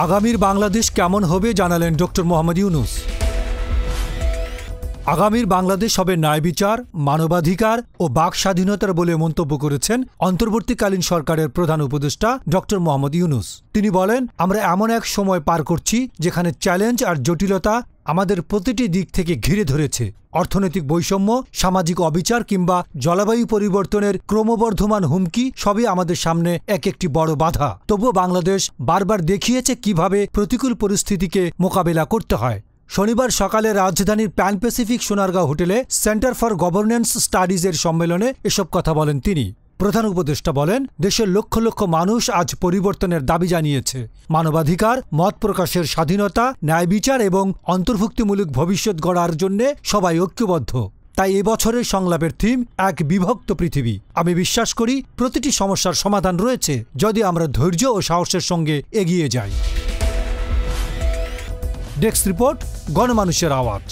আগামীর বাংলাদেশ কেমন হবে জানালেন ডক্টর মোহাম্মদ ইউনূস। আগামীর বাংলাদেশ হবে ন্যায় বিচার, মানবাধিকার ও বাক স্বাধীনতার বলে মন্তব্য করেছেন অন্তর্বর্তীকালীন সরকারের প্রধান উপদেষ্টা ডক্টর মোহাম্মদ ইউনূস। তিনি বলেন, আমরা এমন এক সময় পার করছি যেখানে চ্যালেঞ্জ আর জটিলতা আমাদের প্রতিটি দিক থেকে ঘিরে ধরেছে। অর্থনৈতিক বৈষম্য, সামাজিক অবিচার কিংবা জলবায়ু পরিবর্তনের ক্রমবর্ধমান হুমকি সবই আমাদের সামনে একটি বড় বাধা। তবুও বাংলাদেশ বারবার দেখিয়েছে কিভাবে প্রতিকূল পরিস্থিতিকে মোকাবেলা করতে হয়। শনিবার সকালে রাজধানীর প্যান প্যাসিফিক সোনারগাঁও হোটেলে সেন্টার ফর গভর্নেন্স স্টাডিজের সম্মেলনে এসব কথা বলেন তিনি। প্রধান উপদেষ্টা বলেন, দেশের লক্ষ লক্ষ মানুষ আজ পরিবর্তনের দাবি জানিয়েছে। মানবাধিকার, মত প্রকাশের স্বাধীনতা, ন্যায় বিচার এবং অন্তর্ভুক্তিমূলক ভবিষ্যৎ গড়ার জন্য সবাই ঐক্যবদ্ধ। তাই এবছরের সংলাপের থিম এক বিভক্ত পৃথিবী। আমি বিশ্বাস করি প্রতিটি সমস্যার সমাধান রয়েছে যদি আমরা ধৈর্য ও সাহসের সঙ্গে এগিয়ে যাই। ডেস্ক রিপোর্ট, গণমানুষের আওয়াজ।